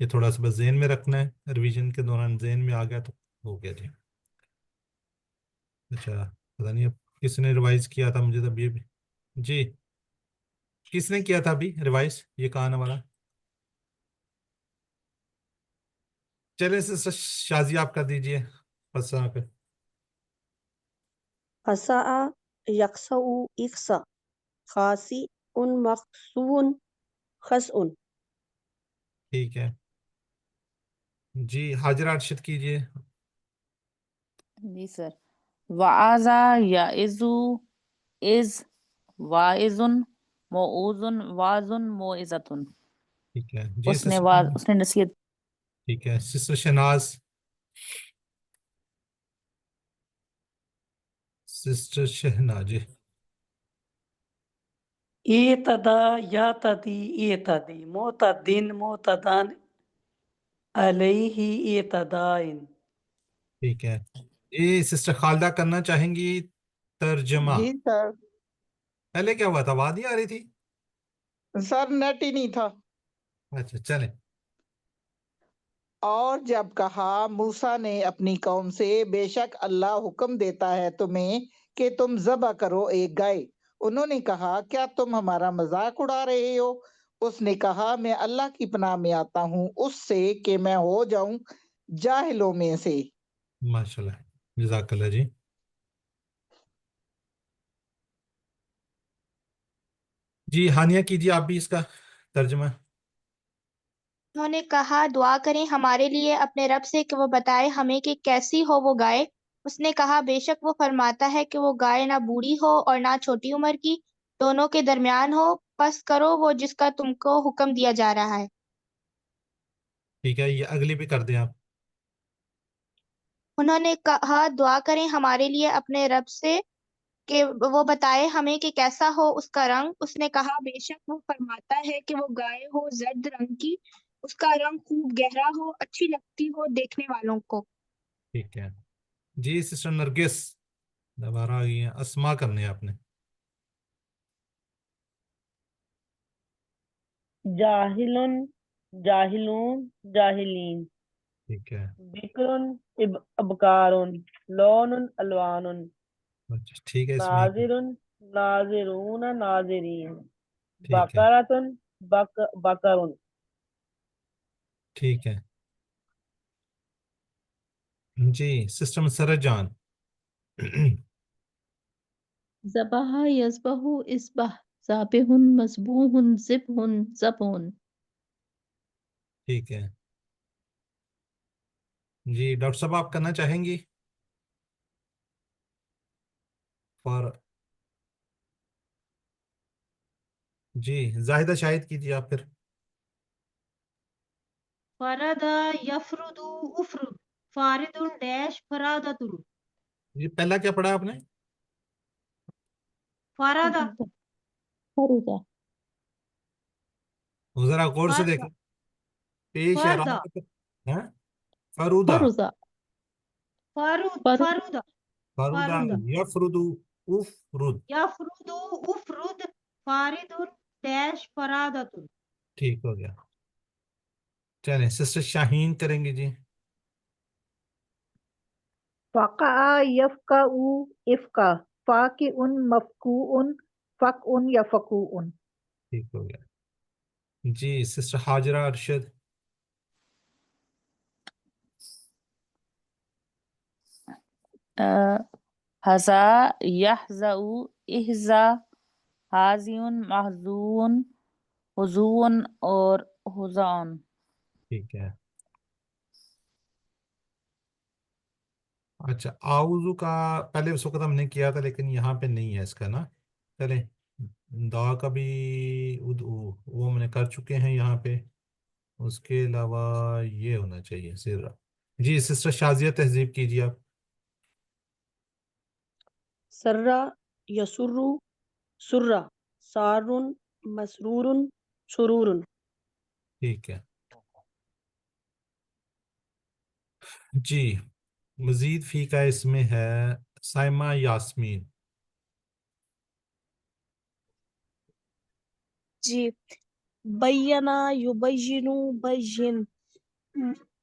یہ تھوڑا سا بس ذہن میں رکھنا ہے، ریویژن کے دوران ذہن میں آ گیا تو ہو گیا جی. اچھا پتہ نہیں اب کس نے ریوائز کیا تھا، مجھے تب یہ بھی جی کس نے کیا تھا ابھی ریوائز یہ کہانا والا؟ چلے سسٹر شازی آپ کر دیجئے فسا پہ. فسا یکسا اکسا خاصی ان مخصون خسون. ٹھیک ہے جی حاجرہ ارشد کیجئے. جی سر. وعظا یعظو از واعظن موعوظن واعظن موعظتن. ٹھیک ہے جی اس نے سسٹر. اس نے نصیحت. ٹھیک ہے سسٹر شناز. سسٹر شہنا جی. اعتدا یعتدی اعتدی معتدن معتدان علیہ اعتدائن. ٹھیک ہے جی سسٹر خالدہ کرنا چاہیں گی ترجمہ. جی سر. پہلے کیا ہوا تھا، آواز نہیں آ رہی تھی؟ سر نیٹ ہی نہیں تھا. اچھا چلیں. اور جب کہا موسیٰ نے اپنی قوم سے بے شک اللہ حکم دیتا ہے تمہیں کہ تم ذبح کرو ایک گائے. انہوں نے کہا کیا تم ہمارا مذاق اڑا رہے ہو؟ اس نے کہا میں اللہ کی پناہ میں آتا ہوں اس سے کہ میں ہو جاؤں جاہلوں میں سے. ماشاءاللہ جزاک اللہ جی. جی ہانیہ کیجیے آپ بھی اس کا ترجمہ. انہوں نے کہا دعا کریں ہمارے لیے اپنے رب سے کہ وہ بتائے ہمیں کہ کیسی ہو وہ گائے. اس نے کہا بے شک وہ فرماتا ہے کہ وہ گائے نہ بوڑھی ہو اور نہ چھوٹی عمر کی، دونوں کے درمیان ہو، پس کرو وہ جس کا تم کو حکم دیا جا رہا ہے. ٹھیک ہے یہ اگلی بھی کر دیں آپ. انہوں نے کہا دعا کریں ہمارے لیے اپنے رب سے کہ وہ بتائے ہمیں کہ کیسا ہو اس کا رنگ. اس نے کہا بے شک وہ فرماتا ہے کہ وہ گائے ہو زرد رنگ کی، اس کا رنگ خوب گہرا ہو، اچھی لگتی ہو دیکھنے والوں کو. ٹھیک ہے جی سسٹر نرگس دوبارہ آ گئی ہیں، اسما کرنے آپ نے. جاہلن جاہلون جاہلین ٹھیک ہے بکرن ابکارن لون الوان اچھا ٹھیک ہے اس میں ناظرن ناظرون ناظرین ٹھیک ہے بقرتن بقرن. ٹھیک ہے جی سسٹر مسرت جان. ذبح یذبح اذبح ذابح مذبوح ذبح ذبح. ٹھیک ہے جی ڈاکٹر صاحب آپ کرنا چاہیں گی اور جی زاہدہ شاہد کیجیے آپ پھر. فرد یفرد افرد فارد ڈیش فرادت. یہ پہلا کیا پڑھا آپ نے؟ فرادہ فرضا ذرا غور سے دیکھیں پیش ہے فردا ہاں فرودہ فرضا فرض فرودہ فرودہ فرودہ یفرد افرد. یفرد افرد فارد ڈیش فرادت. ٹھیک ہو گیا. چلیں سسٹر شاہین کریں گے جی. فقع یفقع افقع فاقع مفقوع فقع یفقوع. ٹھیک ہو گیا جی سسٹر حاجرہ ارشد. حزا یحزا احزا حازیون محزون حضون اور حزان. ٹھیک ہے اچھا آؤزو کا پہلے اس وقت ہم نے کیا تھا لیکن یہاں پہ نہیں ہے اس کا نا. چلیں دا کا بھی وہ ہم نے کر چکے ہیں یہاں پہ. اس کے علاوہ یہ ہونا چاہیے سرا. جی سسٹر شازیہ تہذیب کیجیے آپ. سرا یسرو سرا سارن مسرور سرور. ٹھیک ہے جی مزید فی کا اس میں ہے سائمہ یاسمین. جی بینا یبینو بین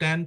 10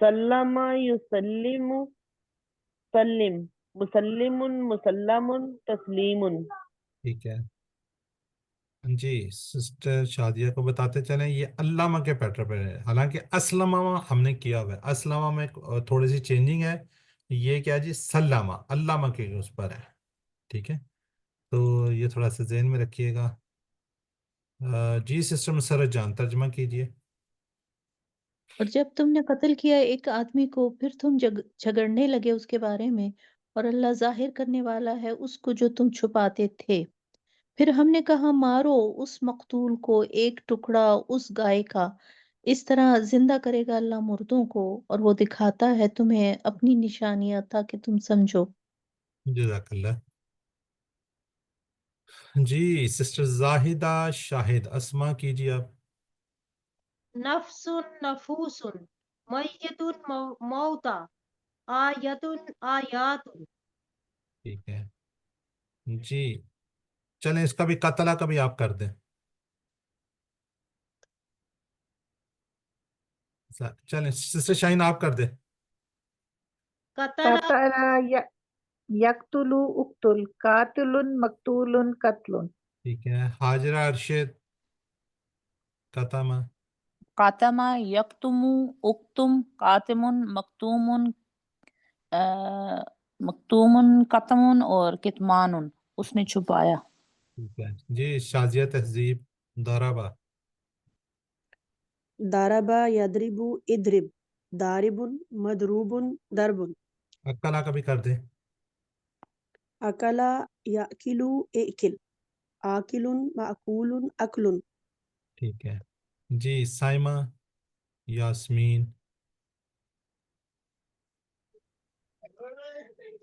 سلم یسلم سلم مسلم مسلم تسلیم. ٹھیک ہے جی. سسٹر شادیہ کو بتاتے چلیں یہ علامہ کے پیٹرن پہ ہے، حالانکہ اسلمہ ہم نے کیا ہوا ہے، اسلمہ میں تھوڑی سی چینجنگ ہے. یہ کیا جی سلامہ علامہ کے اس پر ہے. ٹھیک ہے تو یہ تھوڑا سا ذہن میں رکھیے گا. جی سسٹر مسرت جان ترجمہ کیجئے. اور جب تم نے قتل کیا ایک آدمی کو پھر تم جھگڑنے لگے اس کے بارے میں، اور اللہ ظاہر کرنے والا ہے اس کو جو تم چھپاتے تھے. پھر ہم نے کہا مارو اس مقتول کو ایک ٹکڑا اس گائے کا، اس طرح زندہ کرے گا اللہ مردوں کو اور وہ دکھاتا ہے تمہیں اپنی نشانیاں تاکہ تم سمجھو. جزاک اللہ. جی سسٹر زاہدہ شاہد اسما کیجیے آپ. نفس نفوس میت موتا آیت آیات. ٹھیک ہے جی چلیں اس کا بھی قتلہ کا بھی آپ کر دیں. چلیں سسٹر شاہین آپ کر دیں. قتل قتل یقتل اقتل قاتل مقتول قتل. ٹھیک ہے حاجرہ ارشد قتمہ. قاتم یکتم اکتم قاتم مکتوم مکتوم قتم اور کتمان اس نے چھپایا. ٹھیک ہے جی شازیہ تہذیب ضربہ. ضرب یضرب اضرب ضارب مضروب ضرب. اکلا کا بھی کر دیں. اکل یاکل اکل آکل ماکول اکل. ٹھیک ہے جی سائمہ یاسمین.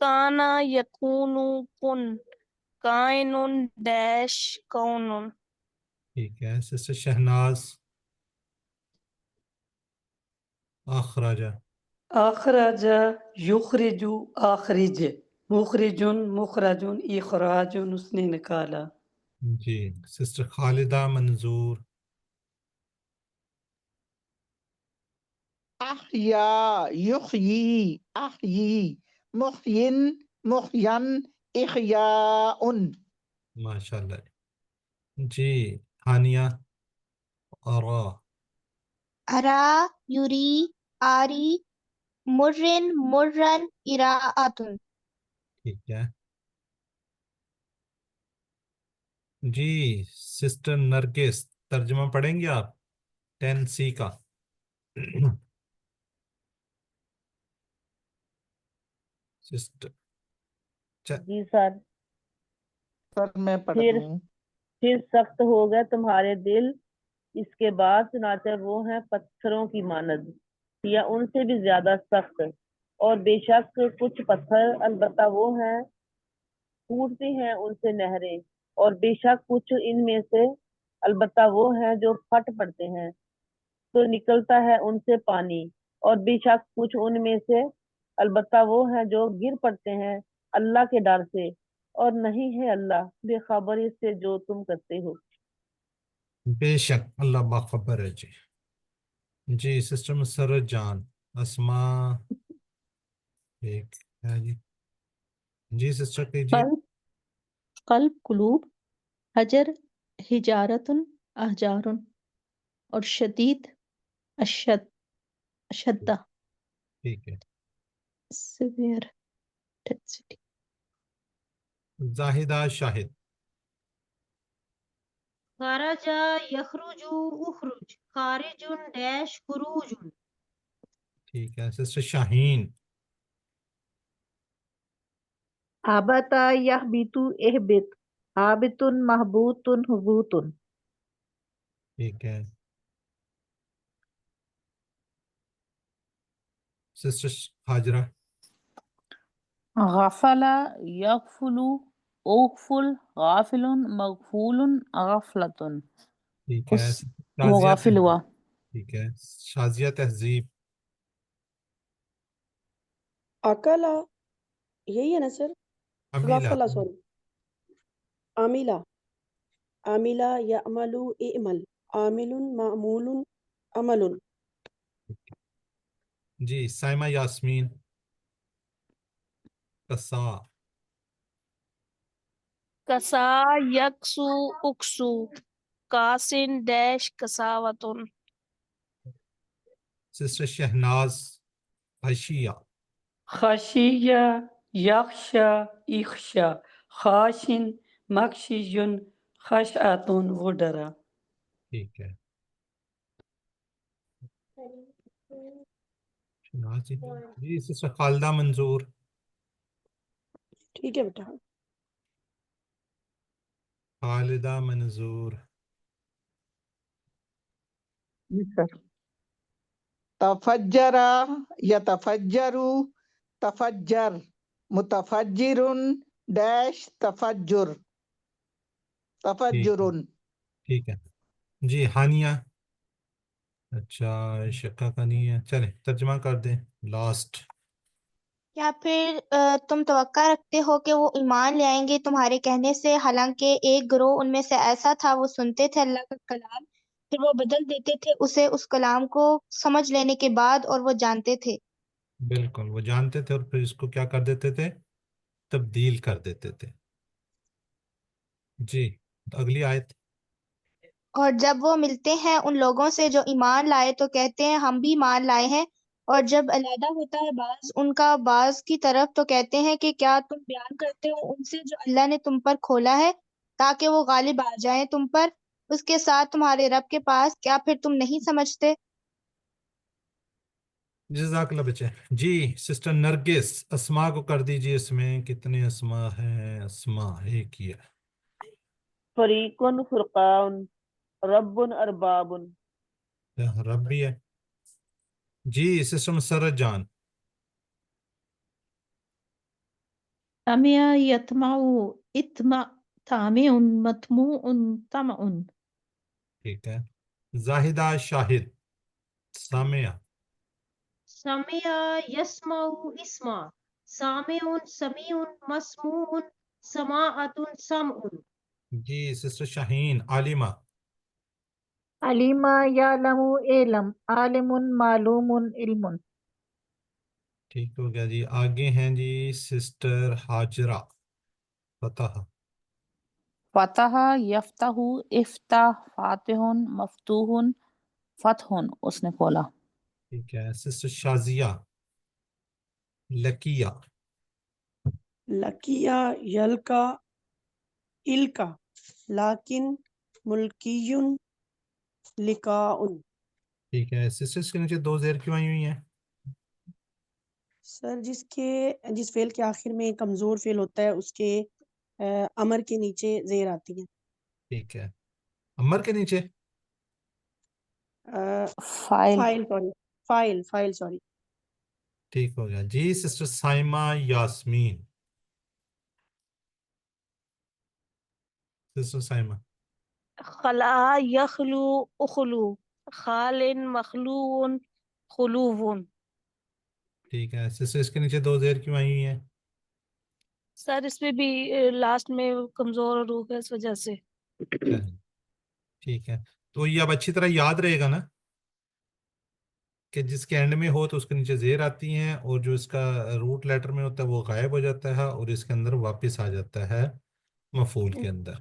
کانا یکون کن کائن ڈیش کون. ٹھیک ہے سسٹر شہناز اخراجہ. اخرج یخرج اخرج مخرج مخرج اخراج اس نے نکالا. جی سسٹر خالدہ منظور. احیا یحیی احیی محین محین احیاء. ماشاء اللہ. جی ہانیہ آرا. ارا یری آری مرن مرن اراعتن. ٹھیک ہے جی سسٹر نرگس ترجمہ پڑھیں گے آپ 10C کا. سسٹر جی سر. سر میں پڑھ پھر دوں. پھر سخت ہو گئے تمہارے دل اس کے بعد، چنانچہ وہ ہیں پتھروں کی مانند یا ان سے بھی زیادہ سخت. اور بے شک کچھ پتھر البتہ وہ ہیں پھوٹتی ہیں ان سے نہریں، اور بے شک کچھ ان میں سے البتہ وہ ہیں جو پھٹ پڑتے ہیں تو نکلتا ہے ان سے پانی، اور بے شک کچھ ان میں سے البتہ وہ ہیں جو گر پڑتے ہیں اللہ کے ڈر سے، اور نہیں ہے اللہ بے خبر اس سے جو تم کرتے ہو. بے شک اللہ باخبر ہے. جی جی سسٹر مسرت جان اسما ایک ہے جی. جی سسٹر کیجیے. قلب قلب قلوب، حجر حجارتن احجارن، اور شدید اشدہ ٹھیک ہے سیویئر ٹینسٹی. زاہدہ شاہد. خرج یخرج اخرج خارج ڈیش خروج. ٹھیک ہے سسٹر شاہین. آبت یحبط اہبط حابط محبوط حبوط. ٹھیک ہے سسٹر حاجرہ. غفل یغفل اغفل غافل مغفول غفلۃ. ٹھیک ہے وہ شازیہ غافل تہذیب. ہوا. ٹھیک ہے شازیہ تہذیب. اکلا یہی ہے نا سر. امیلہ. غفلا سوری. عاملہ عاملہ یعمل اعمل عامل معمول عمل. جی سائمہ یاسمین کسا کسا یکسو اکسو کاسن ڈیش کساوتن سسٹر شہناز حشیہ خشیہ یخشا اخشا خاشن مخشیجن خشعتن وہ ڈرا. ٹھیک ہے. شہناز جی سسٹر خالدہ منظور ٹھیک ہے بیٹا. خالدہ منظور جی سر. تفجرا یتفجرو تفجر متفجر ڈیش تفجر تفجرن. ٹھیک ہے. جی ہانیہ اچھا شکا کا نہیں ہے، چلیں ترجمہ کر دیں لاسٹ. یا پھر تم توقع رکھتے ہو کہ وہ ایمان لے آئیں گے تمہارے کہنے سے، حالانکہ ایک گروہ ان میں سے ایسا تھا وہ سنتے تھے اللہ کا کلام، پھر وہ بدل دیتے تھے اسے اس کلام کو سمجھ لینے کے بعد، اور وہ جانتے تھے. بالکل وہ جانتے تھے اور پھر اس کو کیا کر دیتے تھے، تبدیل کر دیتے تھے. جی اگلی آیت. اور جب وہ ملتے ہیں ان لوگوں سے جو ایمان لائے تو کہتے ہیں ہم بھی ایمان لائے ہیں، اور جب علیحدہ ہوتا ہے بعض ان کا بعض کی طرف تو کہتے ہیں کہ کیا تم بیان کرتے ہو ان سے جو اللہ نے تم پر کھولا ہے تاکہ وہ غالب آ جائیں تم پر اس کے ساتھ تمہارے رب کے پاس، کیا پھر تم نہیں سمجھتے؟ جزاک اللہ بچے. جی سسٹر نرگس اسما کو کر دیجیے، اس میں کتنے اسما ہیں؟ اسما ایک ہی ہے. فریقن فرقان رب ارباب. رب بھی ہے. جی سسٹر مسرت جان طمع یطمع اطمع طامع مطموع طمع. ٹھیک ہے. زاہدہ شاہد سامعہ سمع یسمع اسمع سامع سمیع مسموع سماعۃ سمع. جی سسٹر شاہین عالمہ علیما یعلم علم عالم معلوم علم. ٹھیک ہو گیا. جی آگے ہیں جی سسٹر ہاجرہ فتح فتح یفتح افتح فاتح مفتوح فتح اس نے کھولا. ٹھیک ہے. سسٹر شازیہ لکیہ لکیا یلکا الکا لاکن ملکیون لکاؤن. ٹھیک ہے. سسٹرس کے نیچے دو زیر کیوں آئی ہوئی ہیں؟ سر جس فعل کے آخر میں کمزور فعل ہوتا ہے اس کے امر کے نیچے زیر آتی ہے. ٹھیک ہے. امر کے نیچے فائل فائل سوری. ٹھیک ہو گیا. جی سسٹر سائمہ یاسمین سسٹر سائمہ خلا یخلو اخلو خال مخلو خلو. ٹھیک ہے. سسٹر اس کے نیچے دو زیر کیوں آئی ہوئی ہیں؟ سر اس میں بھی لاسٹ میں کمزور روح ہے اس وجہ سے. چلیں ٹھیک ہے. تو یہ اب اچھی طرح یاد رہے گا نا کہ جس کے اینڈ میں ہو تو اس کے نیچے زیر آتی ہیں، اور جو اس کا روٹ لیٹر میں ہوتا ہے وہ غائب ہو جاتا ہے اور اس کے اندر واپس آ جاتا ہے مفعول کے اندر.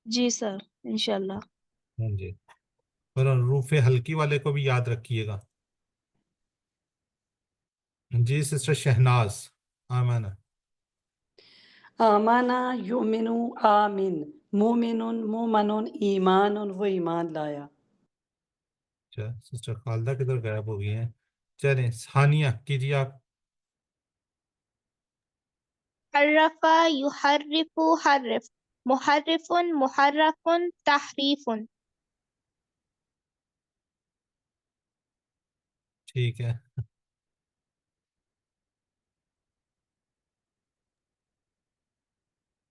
جی سر انشاءاللہ. ہاں جی. اور حروف ہلکی والے کو بھی یاد رکھیے گا. جی سسٹر شہناز آمانہ آمانا یؤمنو آمین مومن مومن ایمان وہ ایمان لایا. اچھا سسٹر خالدہ کدھر غائب ہو گئی ہیں؟ چلیں ثانیہ کیجیے آپ. حرف یحرف حرف محرف محرف تحریف. ٹھیک ہے.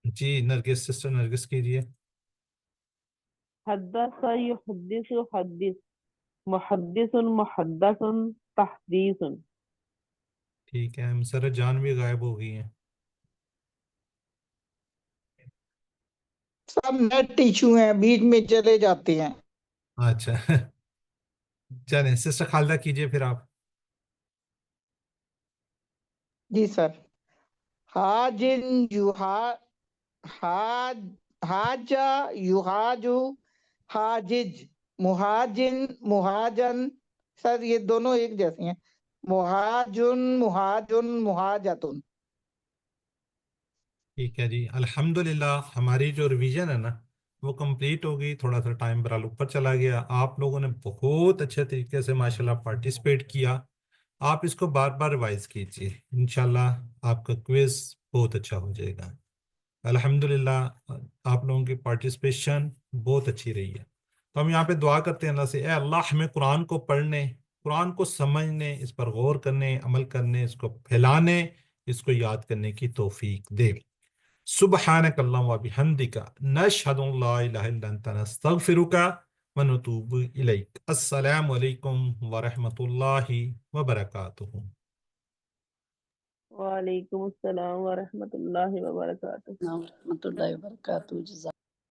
جی نرگس سسٹر نرگس کیجیے. حدث یحدث حدث محدث محدث تحدیث. ٹھیک ہے. مسرت جان بھی غائب ہو گئی ہیں. سب نیٹ ایشو ہیں، بیچ میں چلے جاتے ہیں. اچھا چلیں سسٹر خالدہ کیجیے پھر آپ. جی سر. حاجن یوہا حاجا یوہاجو حاجج مہاجن مہاجن. سر یہ دونوں ایک جیسے ہیں. مہاجن مہاجن مہاجتن. ٹھیک ہے جی. الحمدللہ ہماری جو ریویژن ہے نا وہ کمپلیٹ ہو گئی. تھوڑا سا ٹائم برال اوپر چلا گیا. آپ لوگوں نے بہت اچھے طریقے سے ماشاءاللہ پارٹیسپیٹ کیا. آپ اس کو بار بار ریوائز کیجیے. انشاءاللہ آپ کا کوئز بہت اچھا ہو جائے گا. الحمدللہ آپ لوگوں کی پارٹیسپیشن بہت اچھی رہی ہے. تو ہم یہاں پہ دعا کرتے ہیں اللہ سے، اے اللہ ہمیں قرآن کو پڑھنے، قرآن کو سمجھنے، اس پر غور کرنے، عمل کرنے، اس کو پھیلانے، اس کو یاد کرنے کی توفیق دے. سبحانک اللہم و بحمدک نشہد ان لا الہ الا انت نستغفرک ونتوب الیک. السلام علیکم ورحمۃ اللہ وبرکاتہ. وعلیکم السلام ورحمۃ اللہ وبرکاتہ. ورحمۃ اللہ وبرکاتہ. جزاک